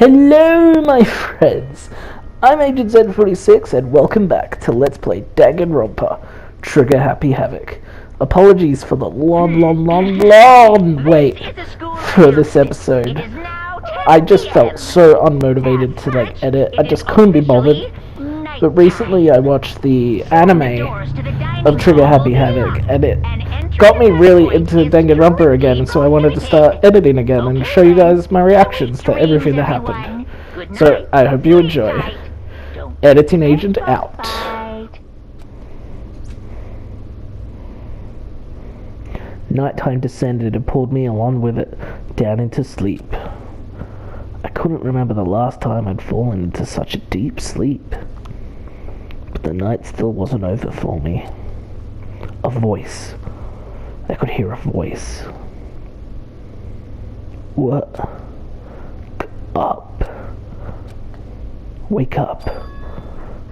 Hello, my friends! I'm Agent Z46, and welcome back to Let's Play Danganronpa, Trigger Happy Havoc. Apologies for the long wait for this episode. I just felt so unmotivated to edit. I just couldn't be bothered. But recently I watched the anime of Trigger Happy Havoc, and it got me really into Danganronpa again, and so I wanted to start editing again and show you guys my reactions to everything that happened. So I hope you enjoy. Editing Agent out. Nighttime descended and pulled me along with it, down into sleep. I couldn't remember the last time I'd fallen into such a deep sleep. But the night still wasn't over for me. A voice. I could hear a voice. What? Up. Wake up.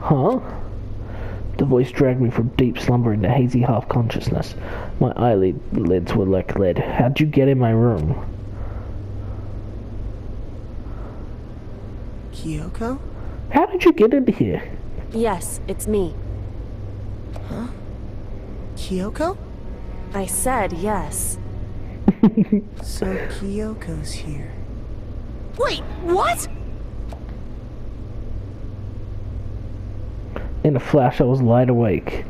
Huh? The voice dragged me from deep slumber into hazy half-consciousness. My eyelids were like lead. How'd you get in my room? Kyoko? How did you get in here? Yes, it's me. Huh? Kyoko? I said yes. So Kyoko's here. Wait, what? In a flash, I was wide awake.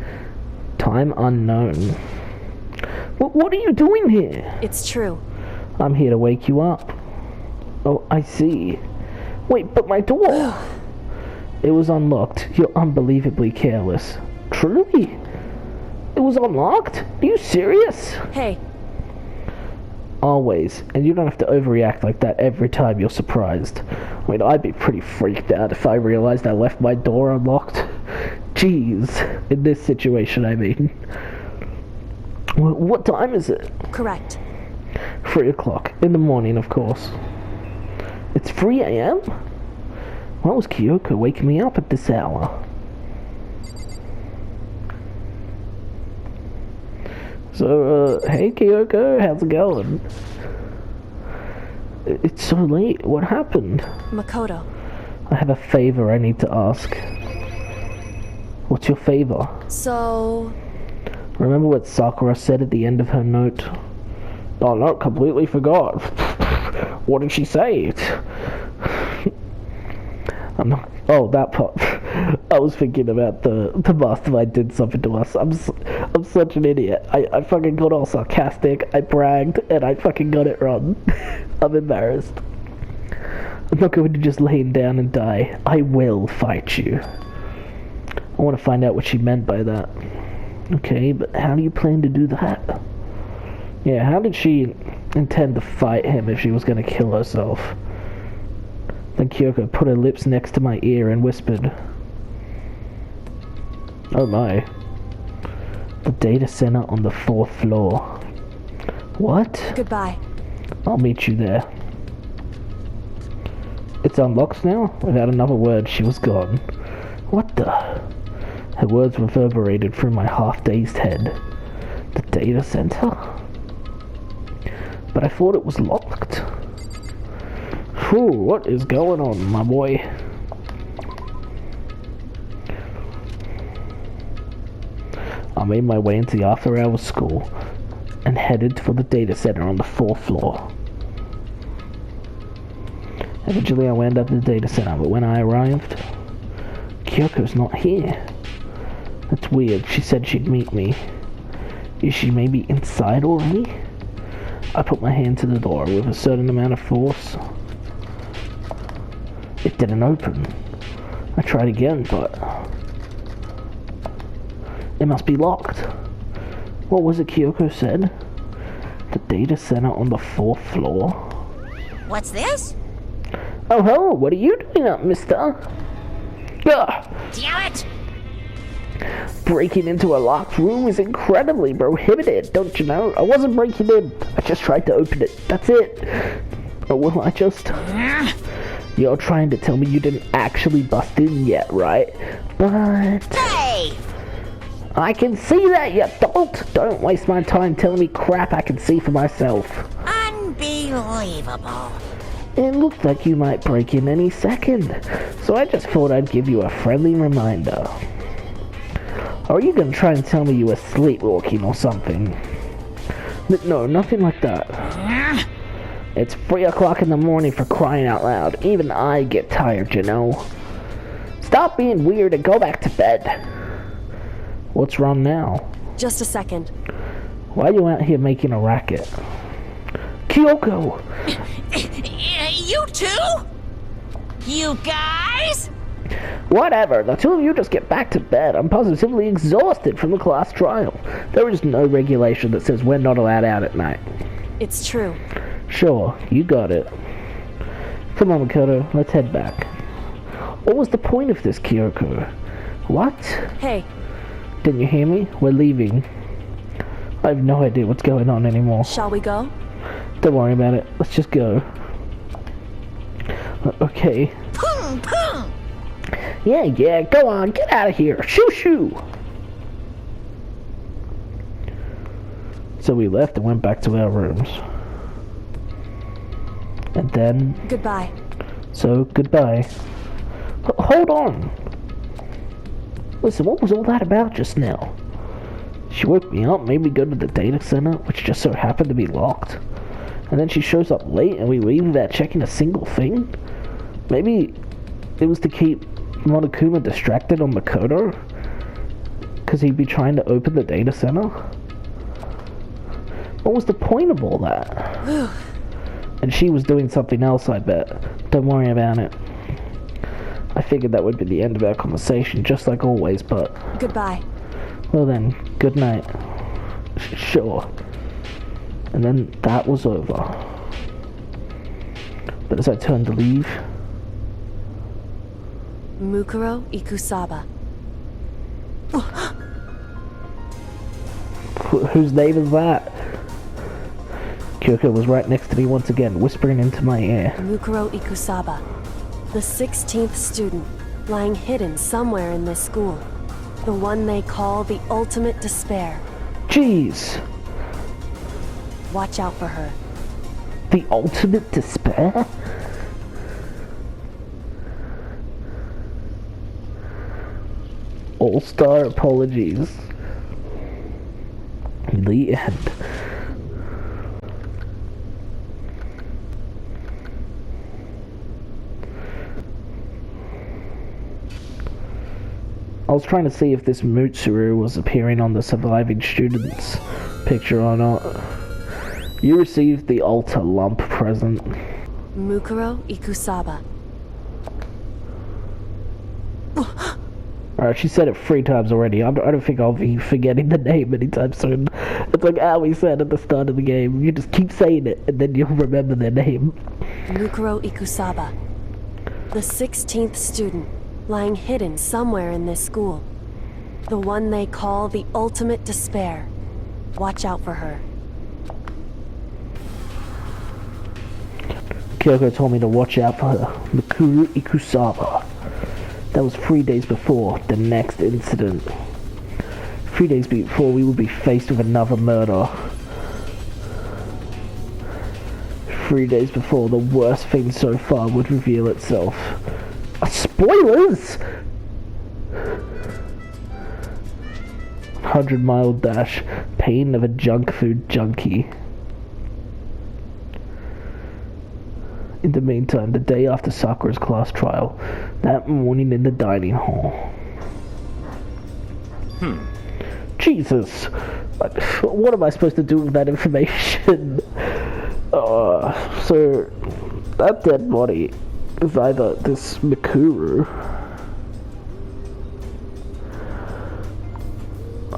Time unknown. What are you doing here? It's true. I'm here to wake you up. Oh, I see. Wait, but my door! It was unlocked. You're unbelievably careless. Truly? It was unlocked? Are you serious? Hey. Always. And you don't have to overreact like that every time you're surprised. I mean, I'd be pretty freaked out if I realized I left my door unlocked. Jeez. In this situation, I mean. What time is it? Correct. 3 o'clock. In the morning, of course. It's 3 a.m.? Why was Kyoko waking me up at this hour? So, hey Kyoko, how's it going? It's so late. What happened? Makoto. I have a favor I need to ask. What's your favor? So... Remember what Sakura said at the end of her note? Oh no, completely forgot. What did she say? I'm not... Oh, that part. I was thinking about the mastermind did something to us. I'm such an idiot. I fucking got all sarcastic, I bragged, and I fucking got it wrong. I'm embarrassed. I'm not going to just lay down and die. I will fight you. I want to find out what she meant by that. Okay, but how do you plan to do that? Yeah, how did she intend to fight him if she was going to kill herself? Then Kyoko put her lips next to my ear and whispered, "Oh my. The data center on the 4th floor." What? Goodbye. I'll meet you there. It's unlocked now? Without another word, she was gone. What the? Her words reverberated through my half-dazed head. The data center? But I thought it was locked. Whew, what is going on, my boy? I made my way into the after-hours school and headed for the data center on the 4th floor. Eventually I wound up at the data center, but when I arrived, Kyoko's not here. That's weird. She said she'd meet me. Is she maybe inside already? I put my hand to the door with a certain amount of force. It didn't open. I tried again, but it must be locked. What was it Kyoko said? The data center on the 4th floor? What's this? Oh, hello, what are you doing up, mister? Ugh. Damn it! Breaking into a locked room is incredibly prohibited, don't you know? I wasn't breaking in. I just tried to open it. That's it. Or will I just... You're trying to tell me you didn't actually bust in yet, right? But... Hey! I can see that, you dolt! Don't waste my time telling me crap I can see for myself. Unbelievable. It looked like you might break in any second, so I just thought I'd give you a friendly reminder. Or are you gonna try and tell me you were sleepwalking or something? No, nothing like that. It's 3 o'clock in the morning, for crying out loud. Even I get tired, you know. Stop being weird and go back to bed. What's wrong now? Just a second. Why are you out here making a racket? Kyoko! You too? You guys? Whatever, the two of you just get back to bed. I'm positively exhausted from the class trial. There is no regulation that says we're not allowed out at night. It's true. Sure, you got it. Come on, Makoto, let's head back. What was the point of this, Kyoko? What? Hey, Didn't you hear me? We're leaving. I have no idea what's going on anymore. shall we go? Don't worry about it. Let's just go. Okay. Pum, pum. Yeah, go on. Get out of here. Shoo, shoo. So we left and went back to our rooms. And then... Goodbye. So, goodbye. Hold on. Listen, what was all that about just now? She woke me up, made me go to the data center, which just so happened to be locked. And then she shows up late and we leave without checking a single thing? Maybe it was to keep Monokuma distracted on Makoto? Because he'd be trying to open the data center? What was the point of all that? And she was doing something else, I bet. Don't worry about it. I figured that would be the end of our conversation, just like always, but... Goodbye. Well then, good night. Sure. And then that was over. But as I turned to leave... Mukuro Ikusaba. Whose name is that? Kyoko was right next to me once again, whispering into my ear. Mukuro Ikusaba. The 16th student, lying hidden somewhere in this school. The one they call the ultimate despair. Jeez! Watch out for her. The ultimate despair? All-star apologies. The end. I was trying to see if this Mutsuru was appearing on the surviving student's picture or not. You received the altar lump present. Mukuro Ikusaba. Alright, she said it 3 times already. I don't think I'll be forgetting the name anytime soon. It's like Aoi said at the start of the game. You just keep saying it, and then you'll remember their name. Mukuro Ikusaba. The 16th student, lying hidden somewhere in this school. The one they call the ultimate despair. Watch out for her. Kyoko told me to watch out for her. Mukuro Ikusaba. That was 3 days before the next incident. 3 days before we would be faced with another murder. 3 days before the worst thing so far would reveal itself. Spoilers! 100-mile dash. Pain of a junk food junkie. In the meantime, the day after Sakura's class trial, that morning in the dining hall. Jesus! What am I supposed to do with that information? So, that dead body is either this Mikuru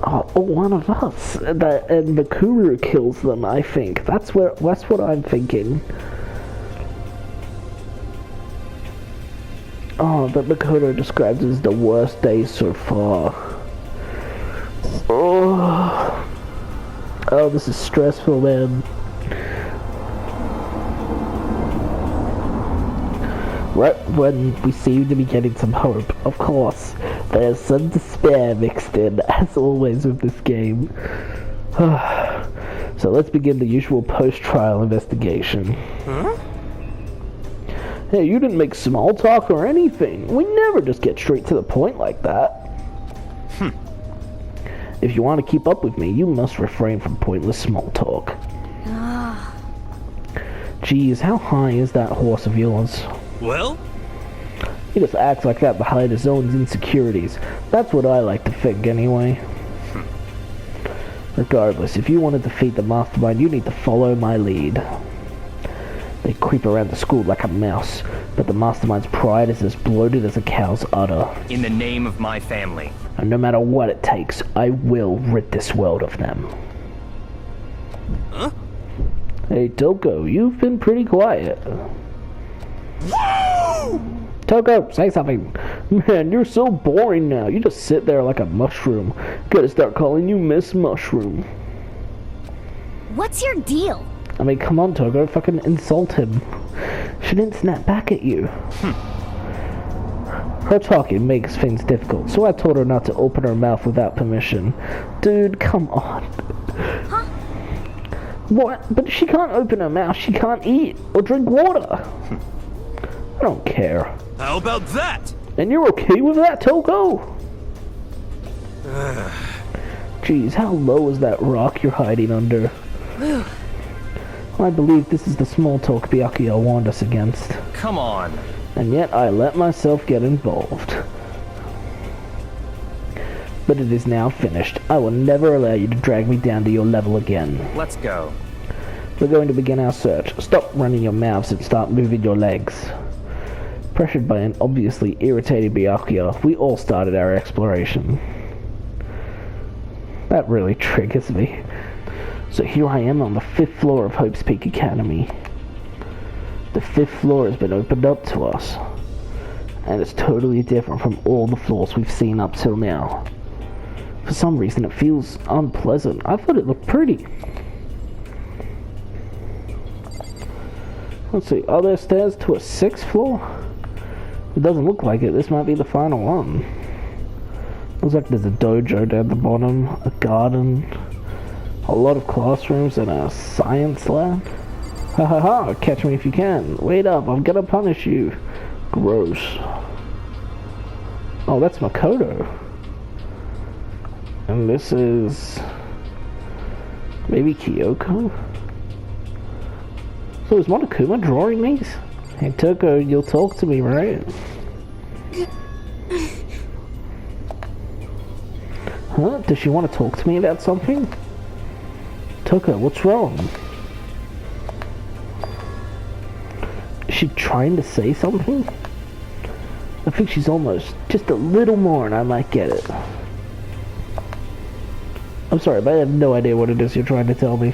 or one of us, and Mikuru kills them, I think. That's what I'm thinking. Oh, that Makoto describes as the worst day so far. Oh, this is stressful, man. Right when we seem to be getting some hope, of course, there's some despair mixed in, as always with this game. So let's begin the usual post-trial investigation. Hey, you didn't make small talk or anything. We never just get straight to the point like that. If you want to keep up with me, you must refrain from pointless small talk. Geez, how high is that horse of yours? Well? He just acts like that to hide his own insecurities. That's what I like to think, anyway. Regardless, if you want to defeat the mastermind, you need to follow my lead. They creep around the school like a mouse, but the mastermind's pride is as bloated as a cow's udder. In the name of my family. And no matter what it takes, I will rid this world of them. Huh? Hey, Toko, you've been pretty quiet. Toko, say something. Man, you're so boring now. You just sit there like a mushroom. Gotta start calling you Miss Mushroom. What's your deal? I mean, come on, Togo, fucking insult him. She didn't snap back at you. Her talking makes things difficult, so I told her not to open her mouth without permission. Dude, come on. Huh? What? But she can't open her mouth, she can't eat or drink water. I don't care. How about that? And you're okay with that, Togo? Jeez, how low is that rock you're hiding under? I believe this is the small talk Byakuya warned us against. Come on. And yet I let myself get involved. But it is now finished. I will never allow you to drag me down to your level again. Let's go. We're going to begin our search. Stop running your mouths and start moving your legs. Pressured by an obviously irritated Byakuya, we all started our exploration. That really triggers me. So here I am on the 5th floor of Hope's Peak Academy. The 5th floor has been opened up to us. And it's totally different from all the floors we've seen up till now. For some reason it feels unpleasant. I thought it looked pretty. Let's see, are there stairs to a 6th floor? It doesn't look like it. This might be the final one. Looks like there's a dojo down the bottom, a garden, a lot of classrooms, and a science lab. Ha ha ha, catch me if you can. Wait up, I'm gonna punish you. Gross. Oh, that's Makoto. And this is... maybe Kyoko? So is Monokuma drawing these? Hey Toko, you'll talk to me, right? Huh? Does she want to talk to me about something? Toko, what's wrong? Is she trying to say something? I think she's almost just a little more and I might get it. I'm sorry, but I have no idea what it is you're trying to tell me.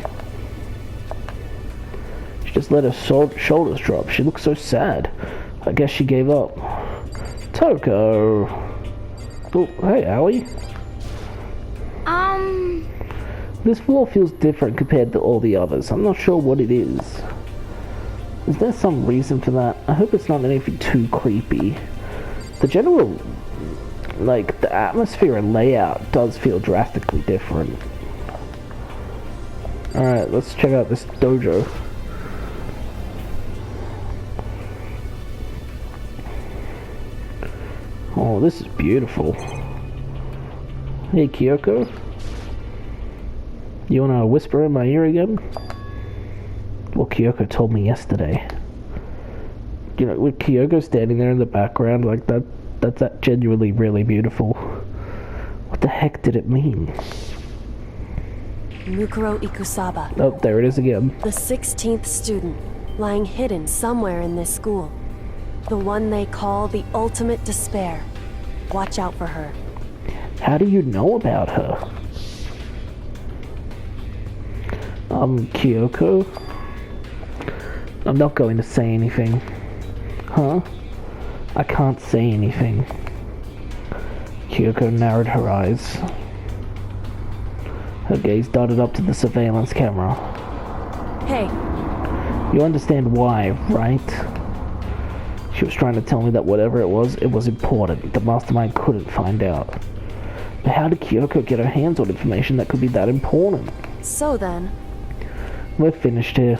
She just let her shoulders drop. She looks so sad. I guess she gave up. Toko! Oh, hey, Allie. This floor feels different compared to all the others. I'm not sure what it is. Is there some reason for that? I hope it's not anything too creepy. The general, like, the atmosphere and layout does feel drastically different. Alright, let's check out this dojo. Oh, this is beautiful. Hey, Kyoko. You wanna whisper in my ear again? Well, Kyoko told me yesterday. You know, with Kyoko standing there in the background like that, that's genuinely really beautiful. What the heck did it mean? Mukuro Ikusaba. Oh, there it is again. The 16th student, lying hidden somewhere in this school. The one they call the ultimate despair. Watch out for her. How do you know about her? Kyoko? I'm not going to say anything. Huh? I can't say anything. Kyoko narrowed her eyes. Her gaze darted up to the surveillance camera. Hey. You understand why, right? She was trying to tell me that whatever it was important. The mastermind couldn't find out. But how did Kyoko get her hands on information that could be that important? So then... We're finished here.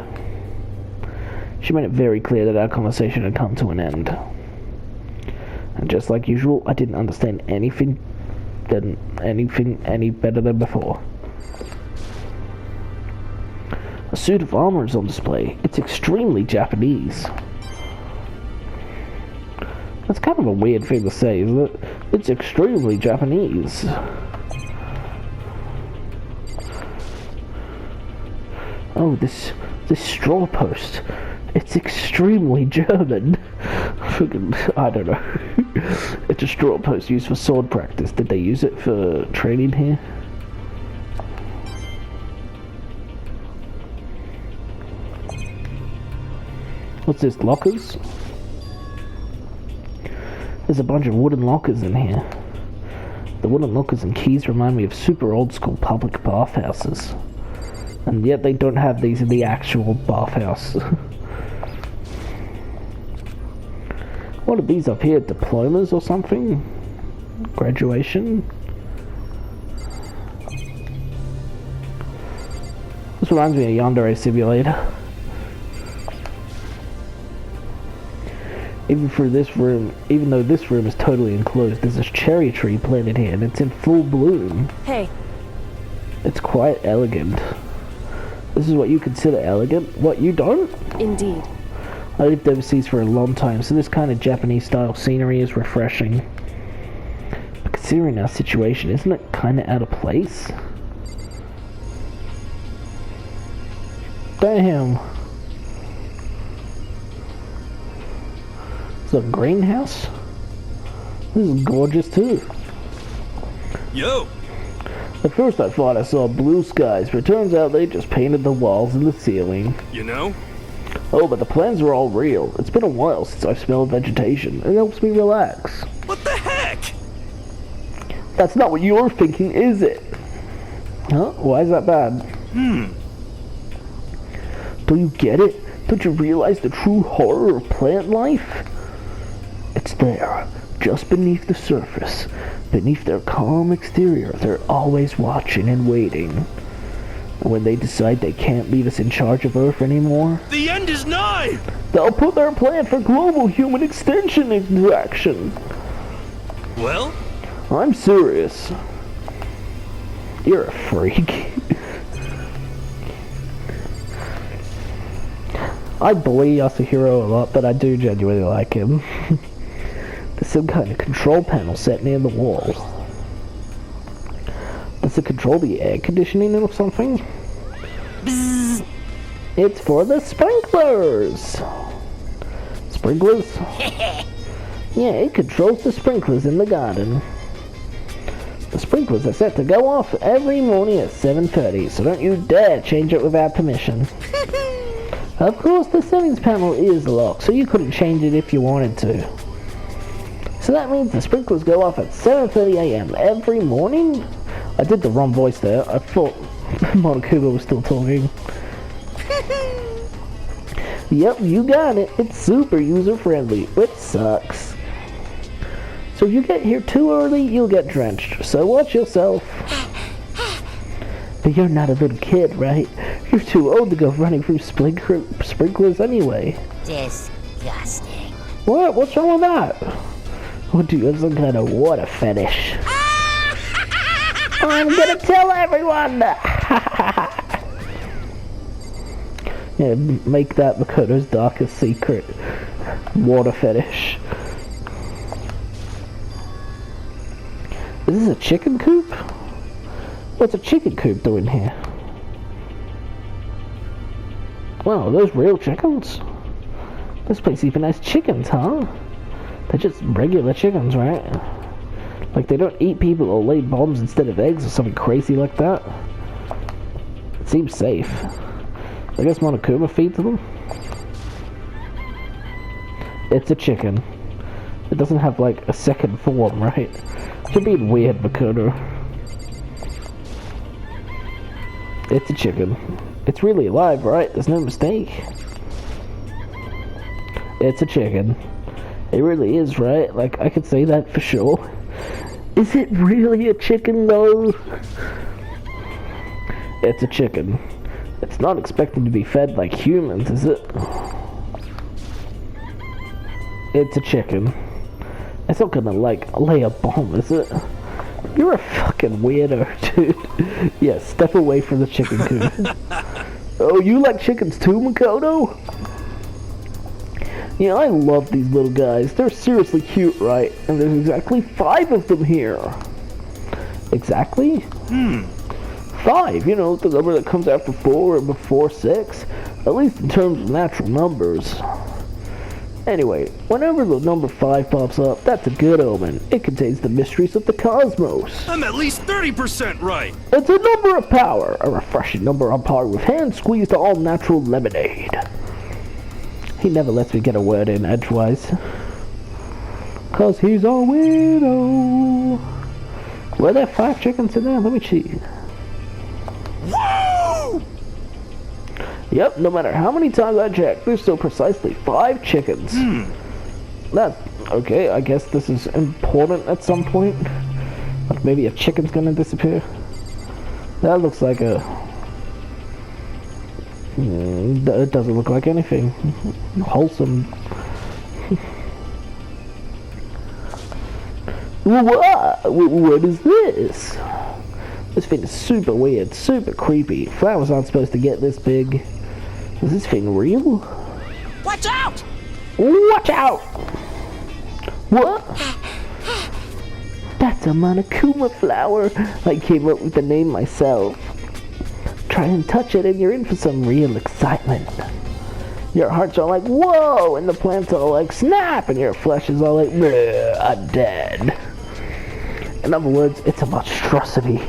She made it very clear that our conversation had come to an end. And just like usual, I didn't understand anything any better than before. A suit of armor is on display. It's extremely Japanese. That's kind of a weird thing to say, isn't it? It's extremely Japanese. Oh, this straw post. It's extremely German. I don't know. It's a straw post used for sword practice. Did they use it for training here? What's this, lockers? There's a bunch of wooden lockers in here. The wooden lockers and keys remind me of super old school public bathhouses. And yet they don't have these in the actual bathhouse. What are these up here? Diplomas or something? Graduation? This reminds me of Yandere Simulator. Even though this room is totally enclosed, there's this cherry tree planted here and it's in full bloom. Hey. It's quite elegant. This is what you consider elegant? What, you don't? Indeed. I lived overseas for a long time, so this kind of Japanese-style scenery is refreshing. But considering our situation, isn't it kind of out of place? Damn. It's a greenhouse? This is gorgeous too. Yo! At first I thought I saw blue skies, but it turns out they just painted the walls and the ceiling. You know? Oh, but the plans are all real. It's been a while since I've smelled vegetation. It helps me relax. What the heck? That's not what you're thinking, is it? Huh? Why is that bad? Don't you get it? Don't you realize the true horror of plant life? It's there, just beneath the surface. Beneath their calm exterior, they're always watching and waiting. And when they decide they can't leave us in charge of Earth anymore, The end is nigh! they'll put their plan for global human extinction into action. Well? I'm serious. You're a freak. I bully Yasuhiro a lot, but I do genuinely like him. There's some kind of control panel set near the wall. Does it control the air conditioning or something? Bzzz. It's for the sprinklers! Sprinklers? Yeah, it controls the sprinklers in the garden. The sprinklers are set to go off every morning at 7:30, so don't you dare change it without permission. Of course, the settings panel is locked, so you couldn't change it if you wanted to. So that means the sprinklers go off at 7:30 a.m. every morning? I did the wrong voice there. I thought Monokuma was still talking. Yep, you got it. It's super user-friendly, which sucks. So if you get here too early, you'll get drenched. So watch yourself. But you're not a little kid, right? You're too old to go running through sprinklers anyway. Disgusting. What? What's wrong with that? What, do you have some kind of water fetish? I'm gonna tell everyone! Yeah, make that Makoto's darkest secret. Water fetish. Is this a chicken coop? What's a chicken coop doing here? Wow, are those real chickens? This place even has chickens, huh? They're just regular chickens, right? Like they don't eat people or lay bombs instead of eggs or something crazy like that. It seems safe. I guess Monokuma feeds them? It's a chicken. It doesn't have like a second form, right? You're being weird, Makoto. It's a chicken. It's really alive, right? There's no mistake. It's a chicken. It really is, right? Like, I could say that for sure. Is it really a chicken, though? It's a chicken. It's not expected to be fed like humans, is it? It's a chicken. It's not gonna, like, lay a bomb, is it? You're a fucking weirdo, dude. Yeah, step away from the chicken coop. Oh, you like chickens too, Makoto? Yeah, I love these little guys. They're seriously cute, right? And there's exactly 5 of them here. Exactly? 5, you know, the number that comes after 4 or before 6. At least in terms of natural numbers. Anyway, whenever the number 5 pops up, that's a good omen. It contains the mysteries of the cosmos. I'm at least 30% right. It's a number of power, a refreshing number on par with hand-squeezed all-natural lemonade. He never lets me get a word in edgewise. 'Cause he's a weirdo. Were there 5 chickens in there? Let me see. Woo! Yep, no matter how many times I check, there's still precisely 5 chickens. That, okay, I guess this is important at some point. Like maybe a chicken's gonna disappear. That looks like a... it doesn't look like anything. Wholesome. What is this? This thing is super weird, super creepy. Flowers aren't supposed to get this big. Is this thing real? Watch out! Watch out! What? That's a Monokuma flower. I came up with the name myself. Try and touch it and you're in for some real excitement. Your hearts are like, whoa, and the plants are like, snap, and your flesh is all like, I'm dead. In other words, it's a monstrosity.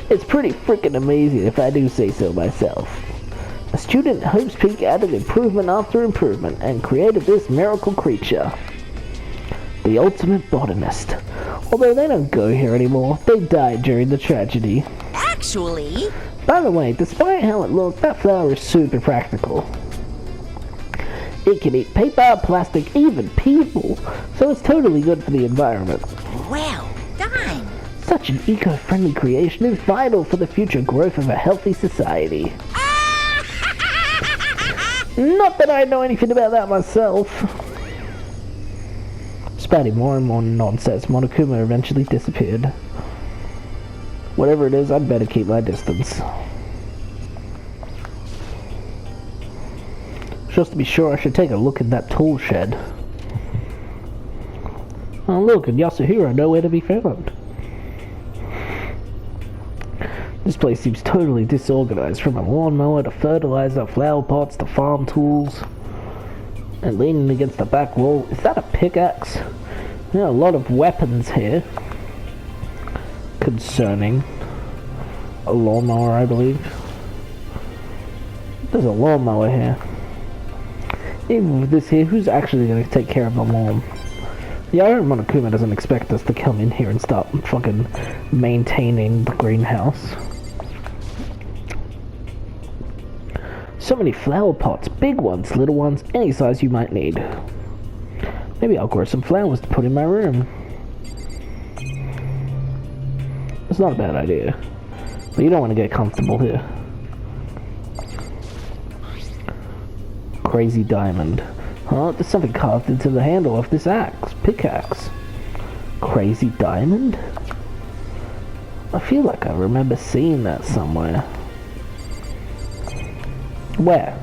It's pretty freaking amazing if I do say so myself. A student at Hope's Peak added improvement after improvement and created this miracle creature. The ultimate botanist. Although they don't go here anymore, they died during the tragedy. Actually... By the way, despite how it looks, that flower is super practical. It can eat paper, plastic, even people, so it's totally good for the environment. Well done! Such an eco-friendly creation is vital for the future growth of a healthy society. Not that I know anything about that myself. Spouting more and more nonsense, Monokuma eventually disappeared. Whatever it is, I'd better keep my distance. Just to be sure, I should take a look at that tool shed. Oh look, and Yasuhiro nowhere to be found. This place seems totally disorganized, from a lawnmower to fertilizer, flower pots to farm tools. And leaning against the back wall, is that a pickaxe? There are a lot of weapons here. Concerning. A lawnmower, I believe. There's a lawnmower here. Even with this here, who's actually going to take care of the lawn? Yeah, I know Monokuma doesn't expect us to come in here and start fucking maintaining the greenhouse. So many flower pots, big ones, little ones, any size you might need. Maybe I'll grow some flowers to put in my room. It's not a bad idea. But you don't want to get comfortable here. Crazy diamond. Huh? There's something carved into the handle of this pickaxe. Crazy diamond? I feel like I remember seeing that somewhere. Where?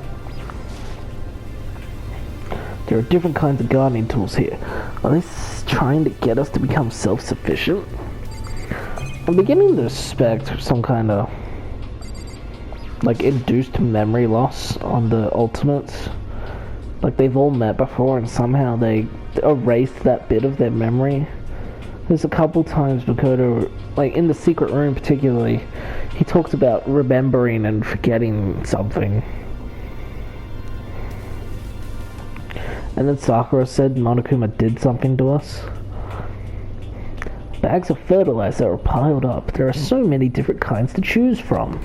There are different kinds of gardening tools here. Are they trying to get us to become self-sufficient? I'm beginning to suspect some kind of like induced memory loss on the ultimates. Like they've all met before and somehow they erased that bit of their memory. There's a couple times Makoto, like in the secret room particularly, he talks about remembering and forgetting something. And then Sakura said Monokuma did something to us. Bags of fertilizer are piled up. There are so many different kinds to choose from.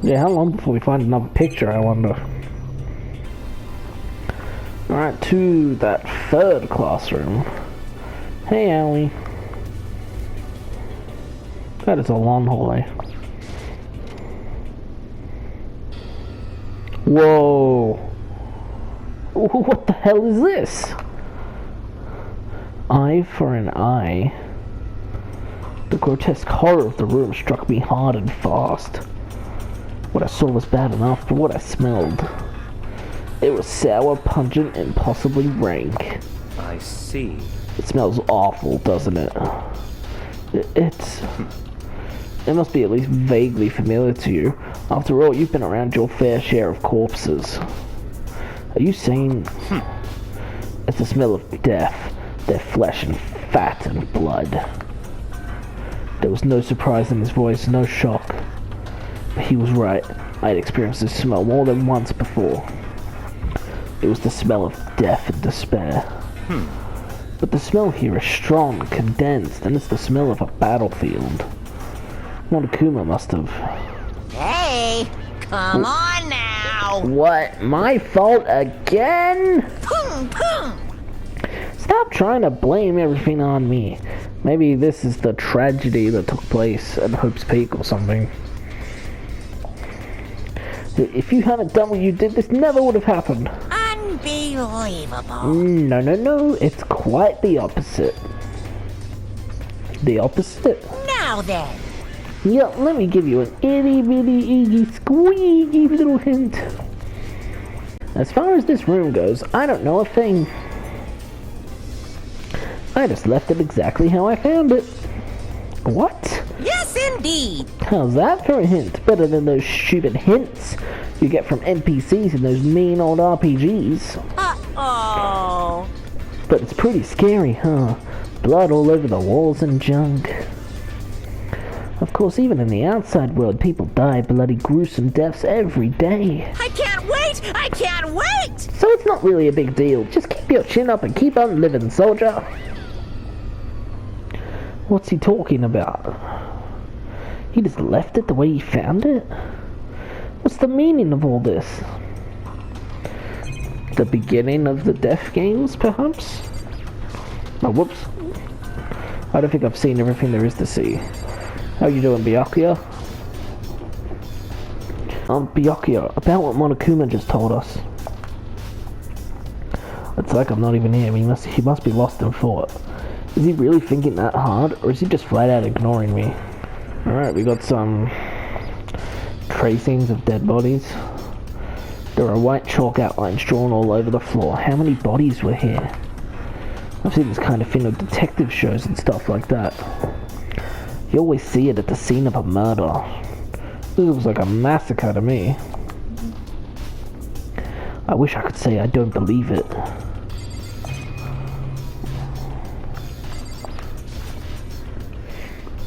Yeah, how long before we find another picture, I wonder. Alright, to that third classroom. Hey, Allie. That is a long hallway. Whoa. What the hell is this? Eye for an eye. The grotesque horror of the room struck me hard and fast. What I saw was bad enough, but what I smelled, it was sour, pungent, and possibly rank. I see. It smells awful, doesn't it? It must be at least vaguely familiar to you. After all, you've been around your fair share of corpses. Are you saying it's the smell of death, their flesh and fat and blood? There was no surprise in his voice, no shock. He was right. I had experienced this smell more than once before. It was the smell of death and despair. But the smell here is strong, condensed, and it's the smell of a battlefield. Monokuma must have... Hey, come on now. What? My fault again? Boom, boom. Stop trying to blame everything on me. Maybe this is the tragedy that took place at Hope's Peak or something. If you hadn't done what you did, this never would have happened. Unbelievable. No. It's quite the opposite. The opposite? Now then. Yeah, let me give you an itty bitty squeaky little hint. As far as this room goes, I don't know a thing. I just left it exactly how I found it. What? Yes, indeed. How's that for a hint? Better than those stupid hints you get from NPCs in those mean old RPGs. Uh-oh. But it's pretty scary, huh? Blood all over the walls and junk. Of course, even in the outside world, people die bloody gruesome deaths every day. I can't wait! I can't wait! So it's not really a big deal. Just keep your chin up and keep on living, soldier. What's he talking about? He just left it the way he found it? What's the meaning of all this? The beginning of the death games, perhaps? Oh, whoops. I don't think I've seen everything there is to see. How you doing, Byakuya? Byakuya, about what Monokuma just told us. It's like I'm not even here. He must be lost in thought. Is he really thinking that hard, or is he just flat out ignoring me? Alright, we got some tracings of dead bodies. There are white chalk outlines drawn all over the floor. How many bodies were here? I've seen this kind of thing with detective shows and stuff like that. You always see it at the scene of a murder. This looks like a massacre to me. I wish I could say I don't believe it.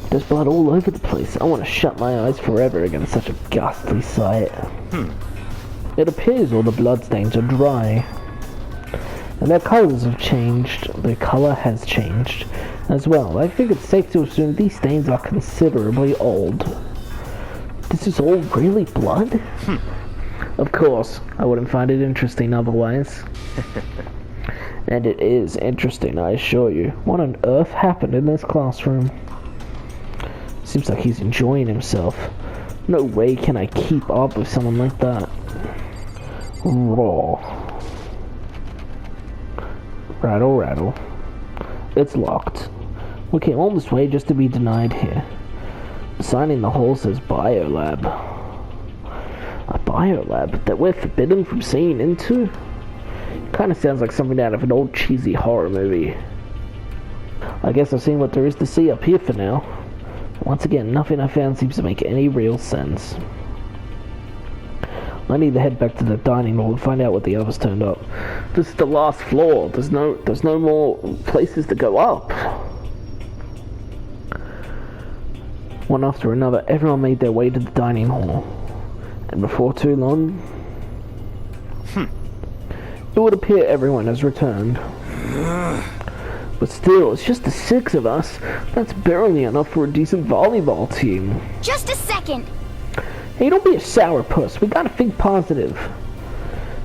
There's blood all over the place. I want to shut my eyes forever against such a ghastly sight. It appears all the bloodstains are dry. And their colors have changed. Their color has changed as well. I think it's safe to assume these stains are considerably old. This is all really blood? Of course, I wouldn't find it interesting otherwise. And it is interesting, I assure you. What on earth happened in this classroom? Seems like he's enjoying himself. No way can I keep up with someone like that. Raw. Rattle. It's locked. We came all this way just to be denied here. The sign in the hall says Biolab. A biolab that we're forbidden from seeing into? Kinda sounds like something out of an old cheesy horror movie. I guess I've seen what there is to see up here for now. Once again, nothing I found seems to make any real sense. I need to head back to the dining hall and find out what the others turned up. This is the last floor. There's no more places to go up. One after another, everyone made their way to the dining hall. And before too long, it would appear everyone has returned. But still, it's just the 6 of us. That's barely enough for a decent volleyball team. Just a second. Hey, don't be a sourpuss. We gotta think positive.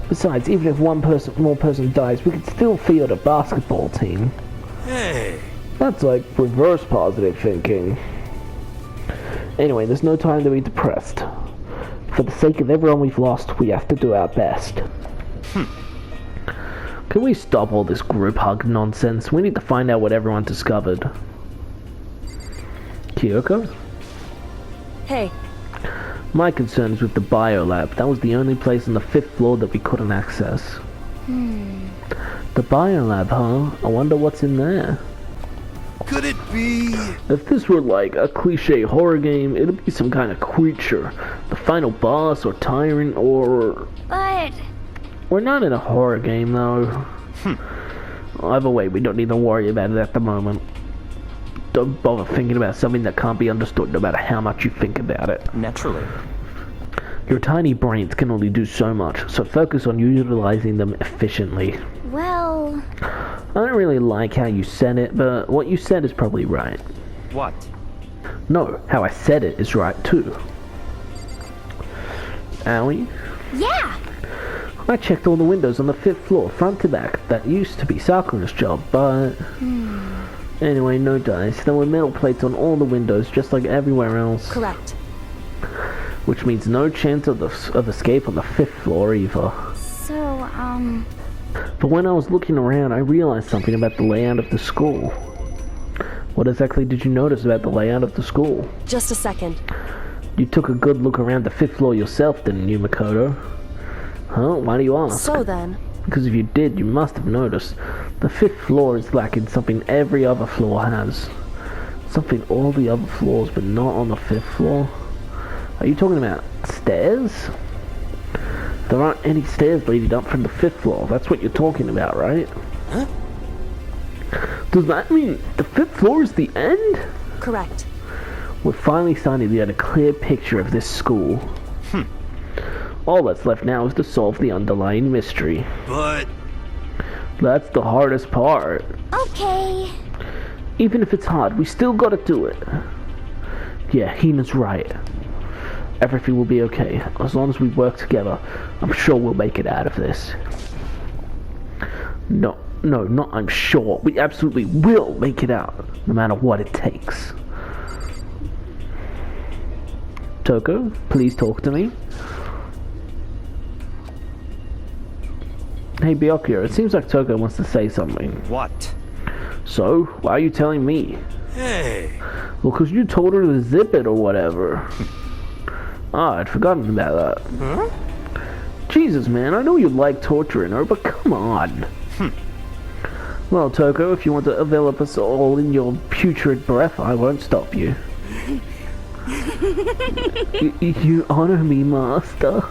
Besides, even if one more person dies, we could still field a basketball team. Hey. That's like reverse positive thinking. Anyway, there's no time to be depressed. For the sake of everyone we've lost, we have to do our best. Can we stop all this group hug nonsense? We need to find out what everyone discovered. Kyoko? Hey, My concern is with the biolab. That was the only place on the 5th floor that we couldn't access. The biolab, huh? I wonder what's in there. Could it be? If this were like a cliche horror game, it'd be some kind of creature. The final boss or tyrant or... But We're not in a horror game though. Either way, we don't need to worry about it at the moment. Don't bother thinking about something that can't be understood no matter how much you think about it. Naturally. Your tiny brains can only do so much, so focus on utilizing them efficiently. well, I don't really like how you said it, but what you said is probably right. What? No, how I said it is right too. Allie? yeah. I checked all the windows on the 5th floor, front to back. That used to be Sakura's job, but... Anyway, no dice. There were metal plates on all the windows, just like everywhere else. correct. Which means no chance of escape on the 5th floor either. So, But when I was looking around, I realized something about the layout of the school. What exactly did you notice about the layout of the school? Just a second. You took a good look around the 5th floor yourself, didn't you, Makoto? Huh? Why do you ask? So then, Because if you did, you must have noticed. The 5th floor is lacking something every other floor has. Something all the other floors, but not on the 5th floor. Are you talking about stairs? There aren't any stairs leading up from the 5th floor. That's what you're talking about, right? Huh? Does that mean the 5th floor is the end? correct. We're finally starting to get a clear picture of this school. All that's left now is to solve the underlying mystery. But... That's the hardest part. okay. Even if it's hard, we still gotta do it. Yeah, Hina's right. Everything will be okay. As long as we work together, I'm sure we'll make it out of this. No, not I'm sure. We absolutely will make it out, no matter what it takes. Toko, please talk to me. Hey Byakuya, it seems like Toko wants to say something. What? So, why are you telling me? Hey. Well, 'cause you told her to zip it or whatever. I'd forgotten about that. Huh? Jesus, man, I know you like torturing her, but come on. Well, Toko, if you want to envelop us all in your putrid breath, I won't stop you. You honor me, master.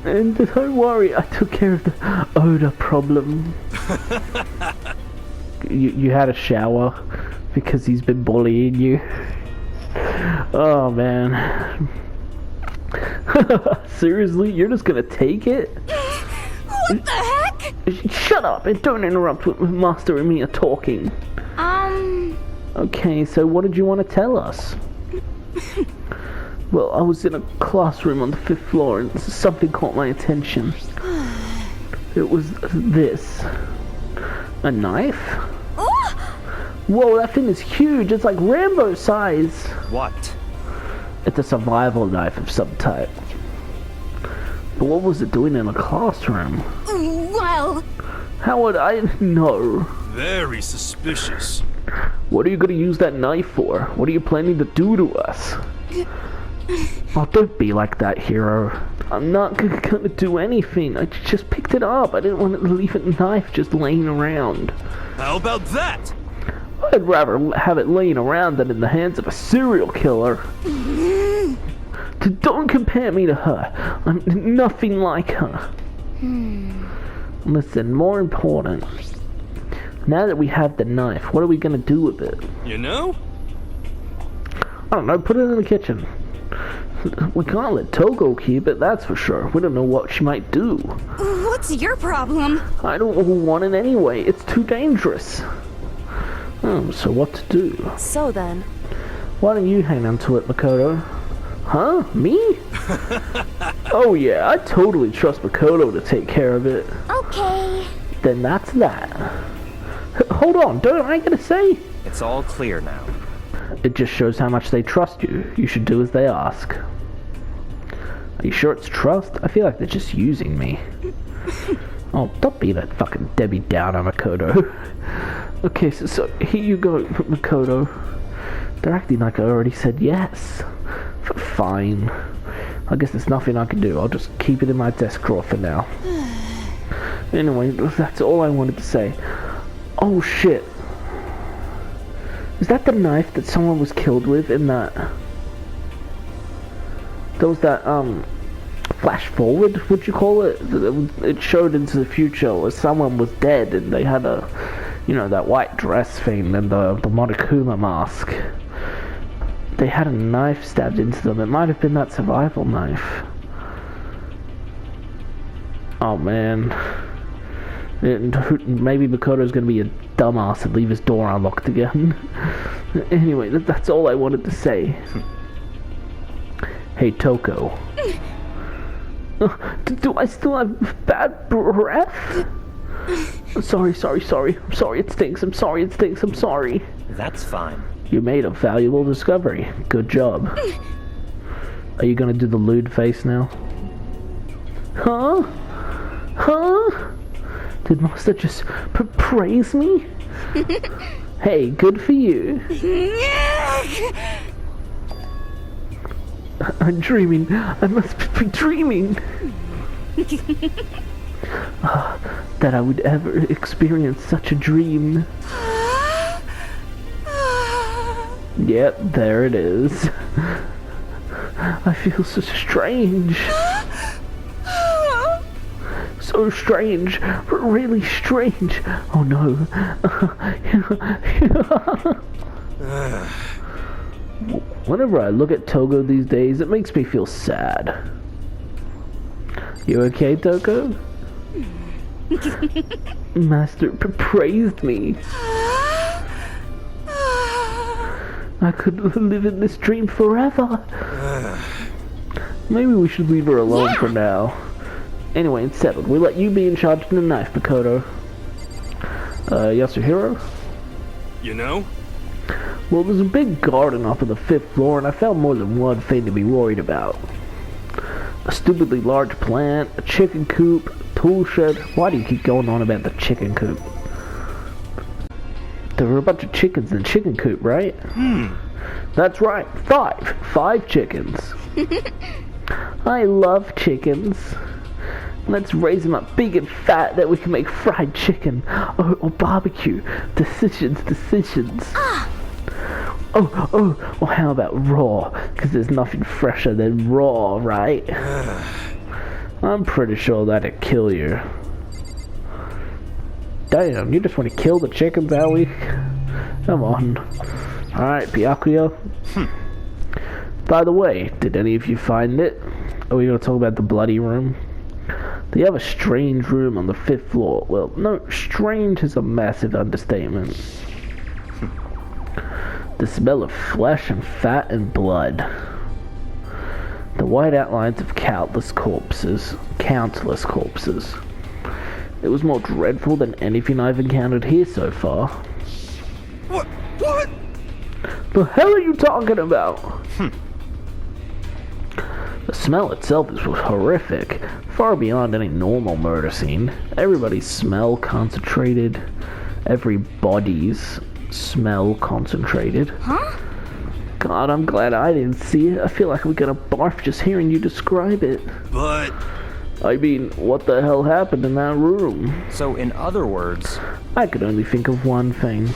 And don't worry, I took care of the odor problem. You had a shower because he's been bullying you. Oh man. Seriously, you're just gonna take it? What the heck? Shut up and don't interrupt when Master and me are talking. Okay, so what did you want to tell us? Well, I was in a classroom on the 5th floor and something caught my attention. It was this. A knife? Whoa, that thing is huge. It's like Rambo size. What? It's a survival knife of some type. But what was it doing in a classroom? Well, How would I know? Very suspicious. What are you going to use that knife for? What are you planning to do to us? Oh, don't be like that, hero. I'm not gonna do anything. I just picked it up. I didn't want to leave a knife just laying around. How about that? I'd rather have it laying around than in the hands of a serial killer. Don't compare me to her. I'm nothing like her. Listen, more important. Now that we have the knife, what are we gonna do with it? You know? I don't know, put it in the kitchen. We can't let Togo keep it, that's for sure. We don't know what she might do. what's your problem? I don't want it anyway. It's too dangerous. So what to do? So then, Why don't you hang on to it, Makoto? Huh? Me? Oh yeah, I totally trust Makoto to take care of it. Okay. Then that's that. Hold on, don't I gotta say? It's all clear now. It just shows how much they trust you. You should do as they ask. Are you sure it's trust? I feel like they're just using me. Oh, don't be that fucking Debbie Downer, Makoto. Okay, so here you go, Makoto. They're acting like I already said yes. Fine. I guess there's nothing I can do. I'll just keep it in my desk drawer for now. Anyway, that's all I wanted to say. Oh shit. Is that the knife that someone was killed with in that... There was that, flash forward, would you call it? It showed into the future where someone was dead and they had a, you know, that white dress thing and the Monokuma mask. They had a knife stabbed into them. It might have been that survival knife. Oh man. Maybe Makoto's gonna be a dumbass and leave his door unlocked again. Anyway, that's all I wanted to say. Hey, Toko. Do I still have bad breath? Sorry. I'm sorry it stinks. I'm sorry. That's fine. You made a valuable discovery. Good job. Are you gonna do the lewd face now? Huh? Did Master just praise me? Hey, good for you. I'm dreaming. I must be dreaming. That I would ever experience such a dream. Yep, there it is. I feel so strange. So strange. Really strange. Oh no. Whenever I look at Togo these days, it makes me feel sad. You okay, Togo? Master praised me. I could live in this dream forever. Maybe we should leave her alone for now. Anyway, it's settled. We'll let you be in charge of the knife, Makoto. Yasuhiro? You know? Well, there's a big garden up on the 5th floor, and I found more than one thing to be worried about. A stupidly large plant, a chicken coop, a tool shed. Why do you keep going on about the chicken coop? There were a bunch of chickens in the chicken coop, right? That's right, 5 chickens. I love chickens. Let's raise them up big and fat that we can make fried chicken or barbecue. Decisions. Oh, how about raw? Because there's nothing fresher than raw, right? I'm pretty sure that'd kill you. Damn, you just want to kill the chickens, Aoi? Come on. Alright, Byakuya. By the way, did any of you find it? Are we going to talk about the bloody room? They have a strange room on the 5th floor. Well, no, strange is a massive understatement. The smell of flesh and fat and blood. The white outlines of countless corpses. It was more dreadful than anything I've encountered here so far. What? The hell are you talking about? The smell itself was horrific, far beyond any normal murder scene. Everybody's smell concentrated. Everybody's smell concentrated. Huh? God, I'm glad I didn't see it. I feel like I'm gonna barf just hearing you describe it. But... I mean, what the hell happened in that room? So, in other words... I could only think of one thing.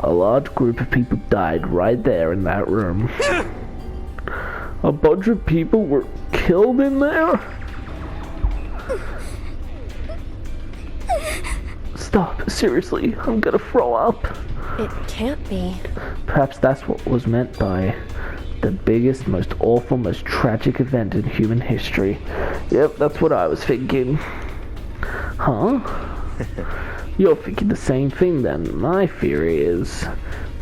A large group of people died right there in that room. A bunch of people were killed in there? Stop, seriously, I'm gonna throw up. It can't be. Perhaps that's what was meant by the biggest, most awful, most tragic event in human history. Yep, that's what I was thinking. Huh? You're thinking the same thing then. My theory is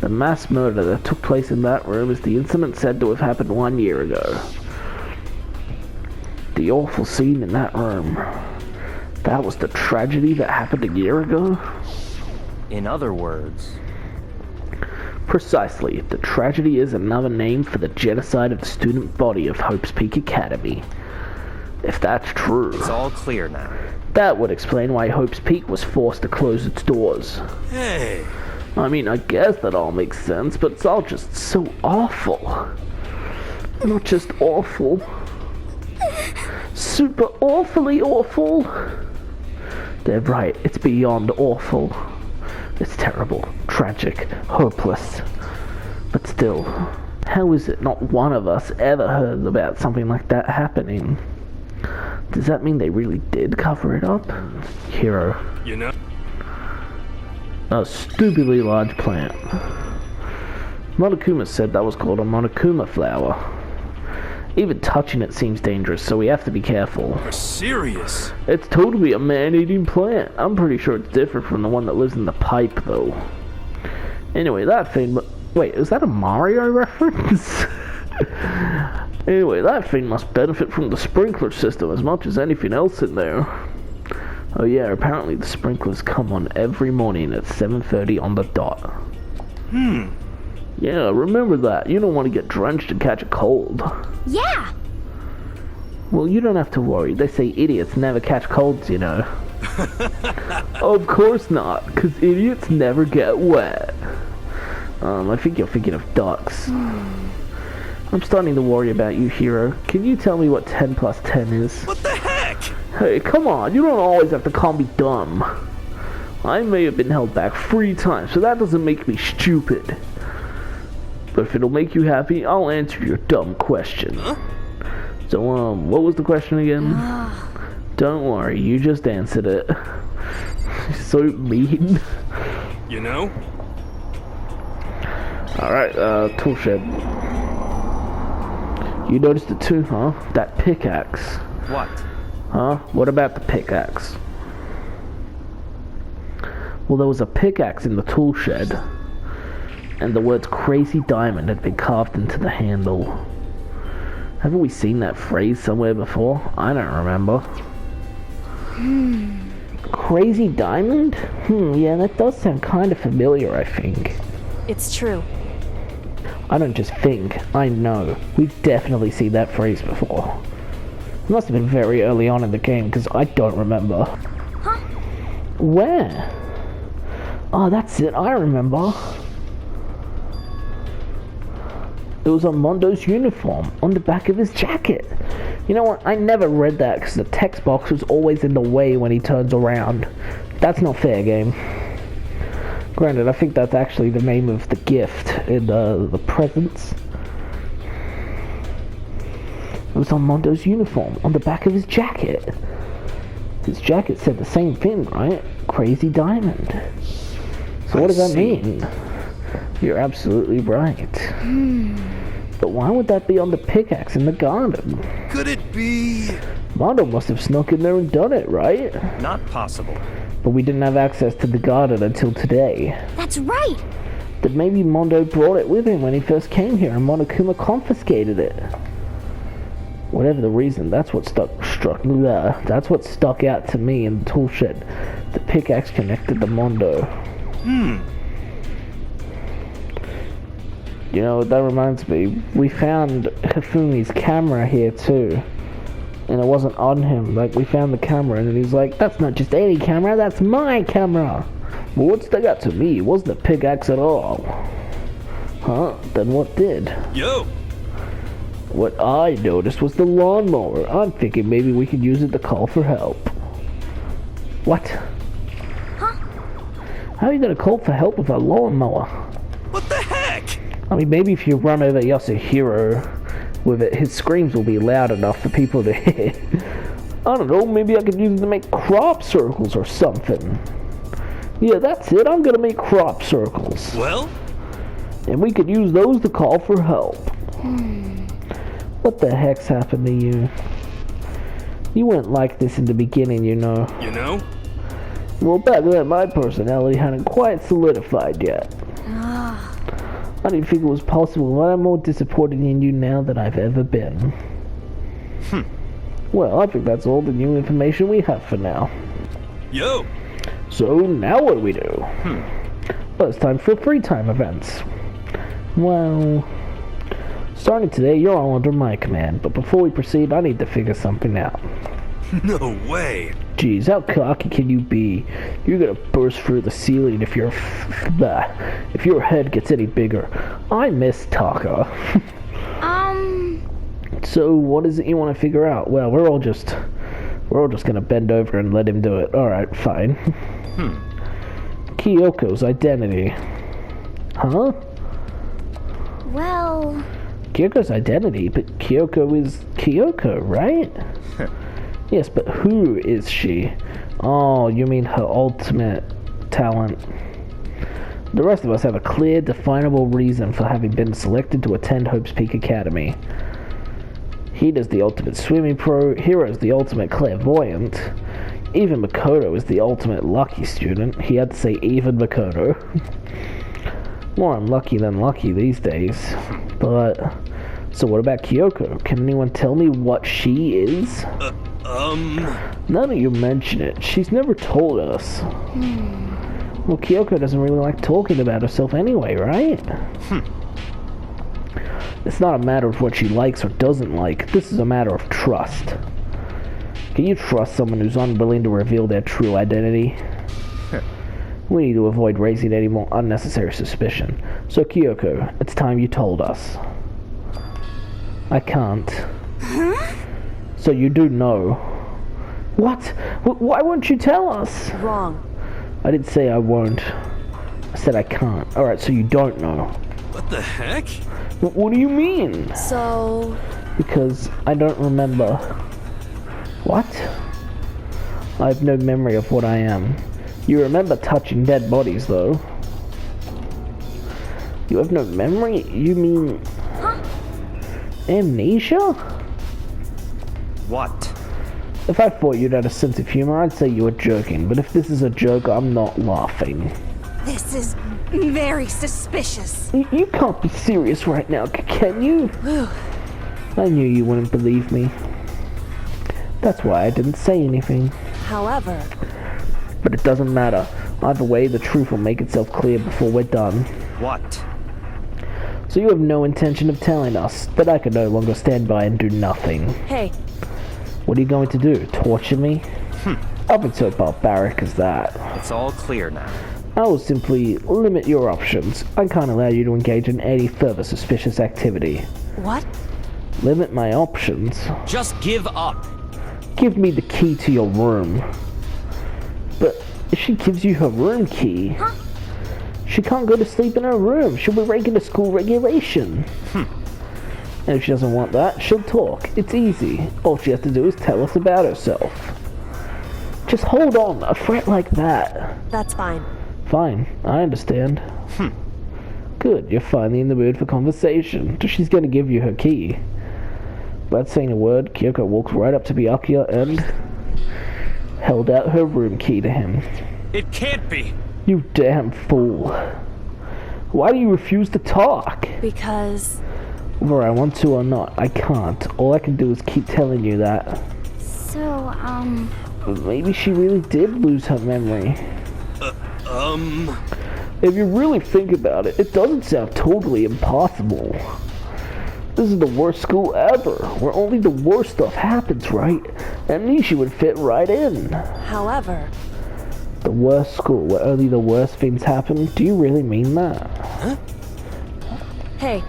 the mass murder that took place in that room is the incident said to have happened 1 year ago. The awful scene in that room. That was the tragedy that happened a year ago? In other words... Precisely. The tragedy is another name for the genocide of the student body of Hope's Peak Academy. If that's true, It's all clear now. that would explain why Hope's Peak was forced to close its doors. Hey. I mean, I guess that all makes sense, but it's all just so awful. Not just awful. Super awfully awful. They're right, it's beyond awful. It's terrible, tragic, hopeless. But still, how is it not one of us ever heard about something like that happening? Does that mean they really did cover it up? Hero. You know? A stupidly large plant. Monokuma said that was called a Monokuma flower. Even touching it seems dangerous, so we have to be careful. You're serious? It's totally a man-eating plant. I'm pretty sure it's different from the one that lives in the pipe, though. Anyway, that thing... Wait, is that a Mario reference? Anyway, that thing must benefit from the sprinkler system as much as anything else in there. Oh yeah, apparently the sprinklers come on every morning at 7:30 on the dot. Yeah, remember that. You don't want to get drenched and catch a cold. Yeah! Well, you don't have to worry. They say idiots never catch colds, you know. Of course not, because idiots never get wet. I think you're thinking of ducks. I'm starting to worry about you, Hero. Can you tell me what 10 plus 10 is? What the heck? Hey, come on. You don't always have to call me dumb. I may have been held back 3 times, so that doesn't make me stupid. But if it'll make you happy, I'll answer your dumb question. Huh? So, what was the question again? Don't worry, you just answered it. So mean. You know? Alright, tool shed. You noticed it too, huh? That pickaxe. What? Huh? What about the pickaxe? Well, there was a pickaxe in the tool shed, and the words Crazy Diamond had been carved into the handle. Haven't we seen that phrase somewhere before? I don't remember. Crazy Diamond? Yeah, that does sound kind of familiar, I think. It's true. I don't just think, I know. We've definitely seen that phrase before. It must have been very early on in the game, because I don't remember. Huh? Where? Oh, that's it, I remember. It was on Mondo's uniform, on the back of his jacket. You know what, I never read that, because the text box was always in the way when he turns around. That's not fair, game. Granted, I think that's actually the name of the gift in the presents. It was on Mondo's uniform, on the back of his jacket. His jacket said the same thing, right? Crazy Diamond. So what does that mean? You're absolutely right. But why would that be on the pickaxe in the garden? Could it be? Mondo must have snuck in there and done it, right? Not possible. But we didn't have access to the garden until today. That's right! Then maybe Mondo brought it with him when he first came here and Monokuma confiscated it. Whatever the reason, that's what stuck out to me in the tool shed. The pickaxe connected to Mondo. You know, that reminds me, we found Hifumi's camera here too. And it wasn't on him. Like, we found the camera and he's like, that's not just any camera, that's my camera. Well, what stuck out to me wasn't a pickaxe at all. Huh? Then what did? Yo! What I noticed was the lawnmower. I'm thinking maybe we could use it to call for help. What? Huh? How are you gonna call for help with a lawnmower? What the heck? I mean, maybe if you run over Yasuhiro with it, his screams will be loud enough for people to hear. I don't know, maybe I could use it to make crop circles or something. Yeah, that's it, I'm gonna make crop circles. Well? And we could use those to call for help. What the heck's happened to you? You weren't like this in the beginning, you know. You know? Well, back then my personality hadn't quite solidified yet. I didn't think it was possible, but I'm more disappointed in you now than I've ever been. Well, I think that's all the new information we have for now. Yo! So, now what do we do? Well, it's time for free time events. Well, starting today, you're all under my command, but before we proceed, I need to figure something out. No way. Jeez, how cocky can you be? You're gonna burst through the ceiling if your head gets any bigger. I miss Taka. So, what is it you want to figure out? Well, we're all just gonna bend over and let him do it. Alright, fine. Kyoko's identity. Huh? Well... Kyoko's identity? But Kyoko is Kyoko, right? Yes, but who is she? Oh, you mean her ultimate talent. The rest of us have a clear, definable reason for having been selected to attend Hope's Peak Academy. Hina's the ultimate swimming pro, Hiro's the ultimate clairvoyant. Even Makoto is the ultimate lucky student. He had to say even Makoto. More unlucky than lucky these days. But, so what about Kyoko? Can anyone tell me what she is? None of you mention it. She's never told us. Well, Kyoko doesn't really like talking about herself anyway, right? It's not a matter of what she likes or doesn't like. This is a matter of trust. Can you trust someone who's unwilling to reveal their true identity? We need to avoid raising any more unnecessary suspicion. So, Kyoko, it's time you told us. I can't. So you do know. What? Why won't you tell us? Wrong. I didn't say I won't. I said I can't. Alright, so you don't know. What the heck? What do you mean? So... Because I don't remember. What? I have no memory of what I am. You remember touching dead bodies, though. You have no memory? You mean... amnesia? What? If I thought you'd had a sense of humor, I'd say you were joking. But if this is a joke, I'm not laughing. This is very suspicious. You can't be serious right now, can you? I knew you wouldn't believe me. That's why I didn't say anything. However... But it doesn't matter. Either way, the truth will make itself clear before we're done. What? So you have no intention of telling us that I can no longer stand by and do nothing. Hey. What are you going to do? Torture me? Nothing so barbaric as that. It's all clear now. I will simply limit your options. I can't allow you to engage in any further suspicious activity. What? Limit my options? Just give up. Give me the key to your room. But if she gives you her room key, she can't go to sleep in her room. She'll be breaking the school regulation. And if she doesn't want that, she'll talk. It's easy. All she has to do is tell us about herself. Just hold on. A threat like that. That's fine. Fine. I understand. Good. You're finally in the mood for conversation. She's going to give you her key. Without saying a word, Kyoko walked right up to Byakuya and held out her room key to him. It can't be. You damn fool. Why do you refuse to talk? Because... Whether I want to or not, I can't. All I can do is keep telling you that. So, But maybe she really did lose her memory. If you really think about it, it doesn't sound totally impossible. This is the worst school ever, where only the worst stuff happens, right? Amnesia would fit right in. However... The worst school, where only the worst things happen? Do you really mean that? Hey.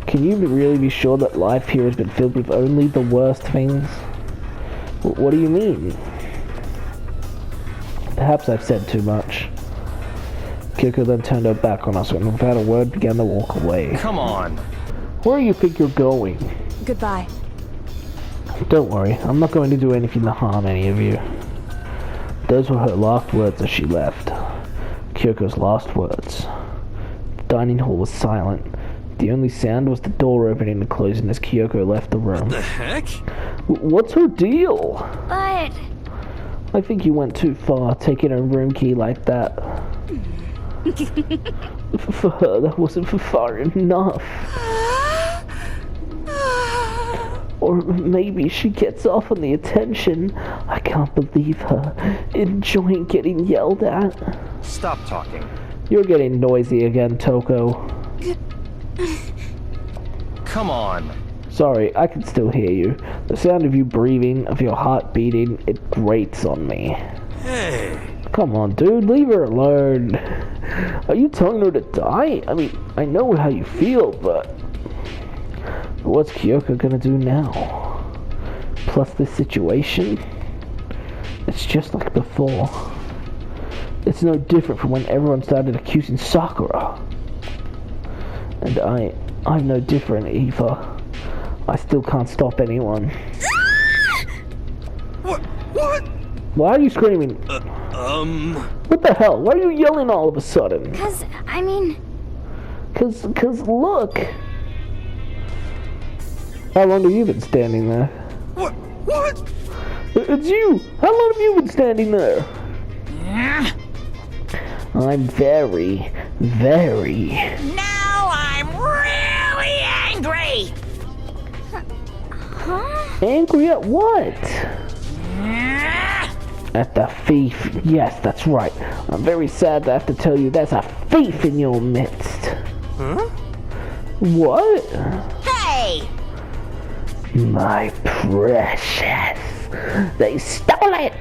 Can you really be sure that life here has been filled with only the worst things? What do you mean? Perhaps I've said too much. Kyoko then turned her back on us and without a word began to walk away. Come on. Where do you think you're going? Goodbye. Don't worry, I'm not going to do anything to harm any of you. Those were her last words as she left. Kyoko's last words. The dining hall was silent. The only sound was the door opening and closing as Kyoko left the room. What the heck? What's her deal? but... I think you went too far, taking a room key like that. For her, that wasn't far enough. Or maybe she gets off on the attention. I can't believe her. Enjoying getting yelled at. Stop talking. You're getting noisy again, Toko. Come on. Sorry, I can still hear you. The sound of you breathing, of your heart beating, it grates on me. Hey. Come on, dude, leave her alone. Are you telling her to die? I mean, I know how you feel, but what's Kyoko gonna do now? Plus this situation, it's just like before. It's no different from when everyone started accusing Sakura. And I'm no different either. I still can't stop anyone. What? Why are you screaming? What the hell? Why are you yelling all of a sudden? Cause, I mean... Cause look. How long have you been standing there? What? It's you! How long have you been standing there? I'm very, very... Now I'm really angry! Huh? Angry at what? At the thief. Yes, that's right. I'm very sad to have to tell you there's a thief in your midst. Huh? What? Hey! My precious. They stole it!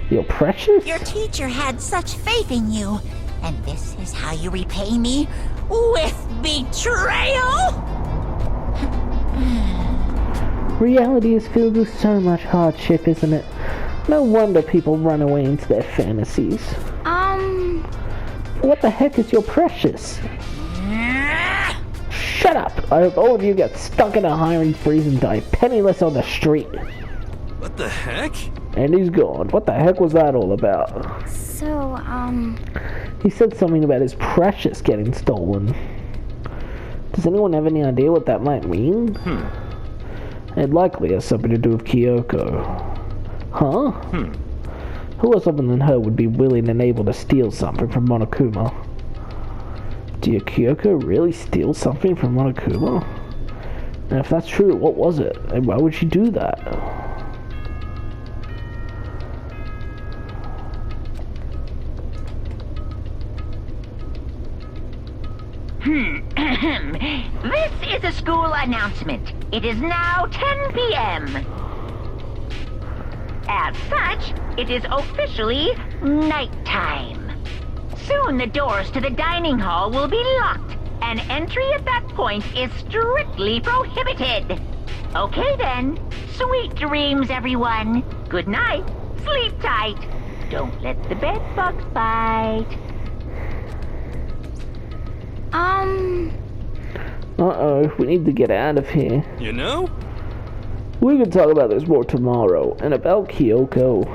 Your precious? Your teacher had such faith in you, and this is how you repay me? With betrayal? Reality is filled with so much hardship, isn't it? No wonder people run away into their fantasies. What the heck is your precious? Shut up! I hope all of you get stuck in a hiring freeze and die penniless on the street. What the heck? And he's gone. What the heck was that all about? So, He said something about his precious getting stolen. Does anyone have any idea what that might mean? It likely has something to do with Kyoko. Huh? Who else other than her would be willing and able to steal something from Monokuma? Did Kyoko really steal something from Monokuma? And if that's true, what was it? And why would she do that? This is a school announcement. It is now 10 p.m. As such, it is officially nighttime. Soon the doors to the dining hall will be locked, and entry at that point is strictly prohibited. Okay then, sweet dreams everyone. Good night, sleep tight. Don't let the bed bugs bite. Uh-oh, we need to get out of here. You know? We can talk about this more tomorrow, and about Kyoko.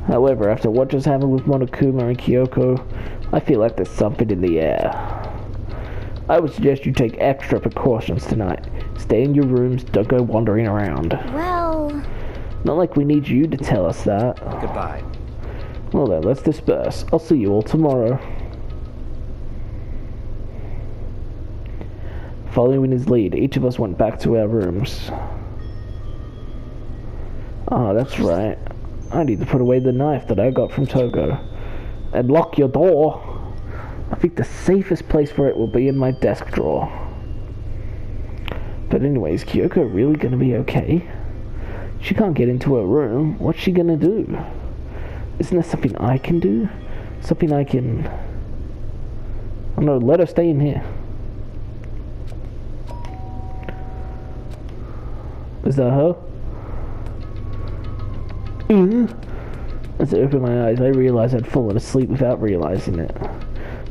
However, after what just happened with Monokuma and Kyoko, I feel like there's something in the air. I would suggest you take extra precautions tonight. Stay in your rooms, don't go wandering around. well... Not like we need you to tell us that. Goodbye. Well then, let's disperse. I'll see you all tomorrow. Following his lead, each of us went back to our rooms. Ah, that's right. I need to put away the knife that I got from Togo. And lock your door. I think the safest place for it will be in my desk drawer. But anyways, Kyoko really gonna be okay? She can't get into her room. What's she gonna do? Isn't there something I can do? Something I can... Oh no, let her stay in here. Is that her? As I opened my eyes, I realized I'd fallen asleep without realizing it.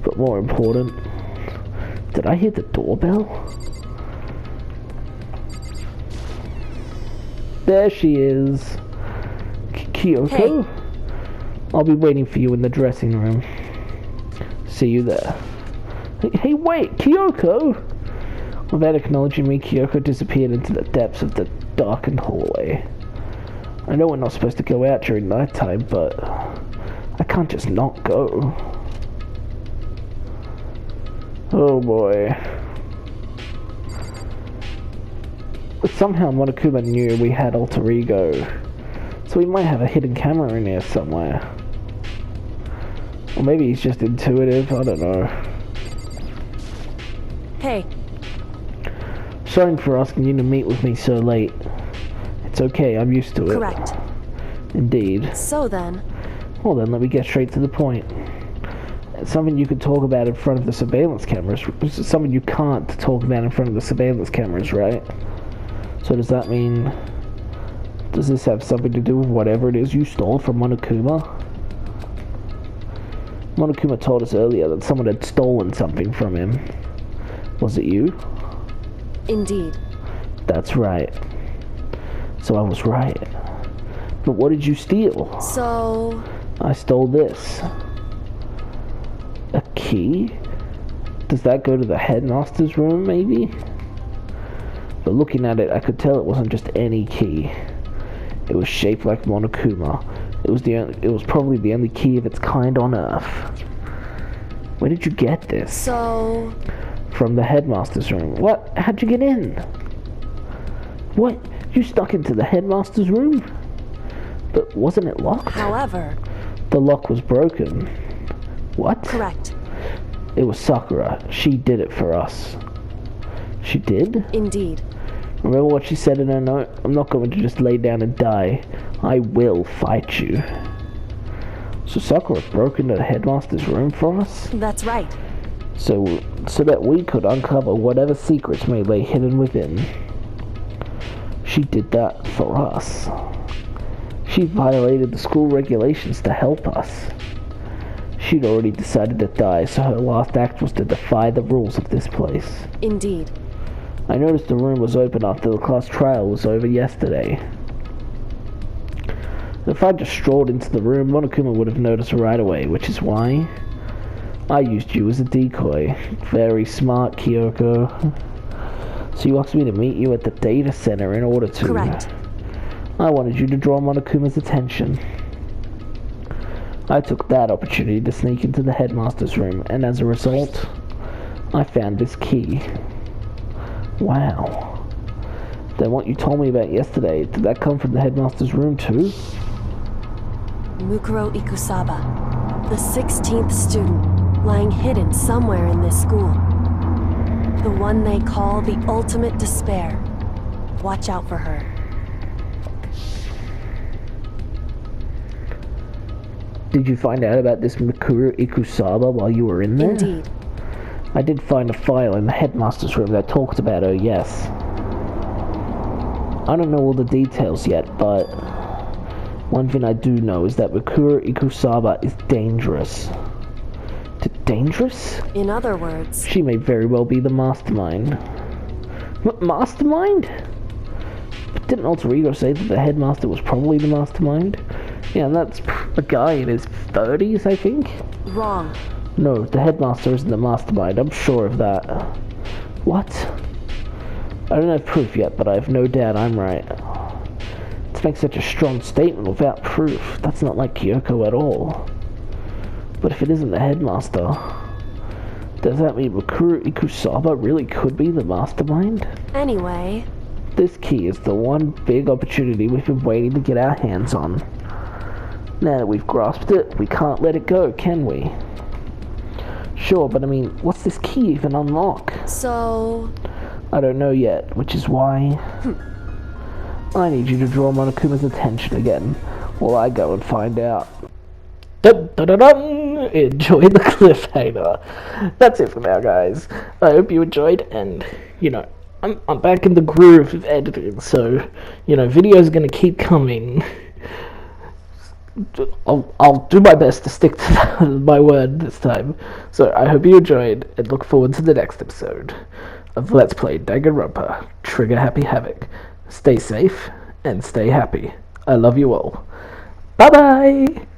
But more important, did I hear the doorbell? There she is. Kyoko? Hey. I'll be waiting for you in the dressing room. See you there. Hey, wait, Kyoko! Without acknowledging me, Kyoko disappeared into the depths of the darkened hallway. I know we're not supposed to go out during nighttime, but I can't just not go. Oh boy. But somehow Monokuma knew we had alter ego, so we might have a hidden camera in here somewhere. Or maybe he's just intuitive, I don't know. Hey, Sorry for asking you to meet with me so late. It's okay, I'm used to it. correct. Indeed. So then, Well then, let me get straight to the point. It's something you could talk about in front of the surveillance cameras. It's something you can't talk about in front of the surveillance cameras, right? So does that mean... Does this have something to do with whatever it is you stole from Monokuma? Monokuma told us earlier that someone had stolen something from him. Was it you? indeed. That's right. So I was right. But what did you steal? So, I stole this. A key? Does that go to the headmaster's room, maybe? But looking at it, I could tell it wasn't just any key. It was shaped like Monokuma. It was probably the only key of its kind on Earth. Where did you get this? so... From the headmaster's room. What? How'd you get in? What? You snuck into the headmaster's room? But wasn't it locked? However... The lock was broken. What? Correct. It was Sakura. She did it for us. She did? Indeed. Remember what she said in her note? I'm not going to just lay down and die. I will fight you. So Sakura broke into the headmaster's room for us? That's right. So that we could uncover whatever secrets may lay hidden within. She did that for us. She violated the school regulations to help us. She'd already decided to die, so her last act was to defy the rules of this place. Indeed. I noticed the room was open after the class trial was over yesterday. If I'd just strolled into the room, Monokuma would have noticed right away, which is why I used you as a decoy. Very smart, Kyoko. So you asked me to meet you at the data center in order to... Correct. I wanted you to draw Monokuma's attention. I took that opportunity to sneak into the headmaster's room, and as a result, I found this key. Wow. Then what you told me about yesterday, did that come from the headmaster's room too? Mukuro Ikusaba, the 16th student, lying hidden somewhere in this school. The one they call the ultimate despair. Watch out for her. Did you find out about this Mukuro Ikusaba while you were in there? Indeed. I did find a file in the headmaster's room that talked about her, yes. I don't know all the details yet, but one thing I do know is that Mukuro Ikusaba is dangerous. Dangerous? In other words... She may very well be the mastermind. Mastermind? But didn't Alter Ego say that the headmaster was probably the mastermind? Yeah, and that's a guy in his 30s, I think? Wrong. No, the headmaster isn't the mastermind, I'm sure of that. What? I don't have proof yet, but I have no doubt I'm right. To make such a strong statement without proof, that's not like Kyoko at all. But if it isn't the headmaster, does that mean Mukuro Ikusaba really could be the mastermind? Anyway... This key is the one big opportunity we've been waiting to get our hands on. Now that we've grasped it, we can't let it go, can we? Sure, but I mean, what's this key even unlock? So... I don't know yet, which is why... I need you to draw Monokuma's attention again, while I go and find out. Dun, dun, dun, dun. Enjoy the cliffhanger. That's it for now, guys. I hope you enjoyed, and, you know, I'm back in the groove of editing, so, you know, videos are going to keep coming. I'll do my best to stick to my word this time. So I hope you enjoyed, and look forward to the next episode of Let's Play Danganronpa, Trigger Happy Havoc. Stay safe, and stay happy. I love you all. Bye-bye!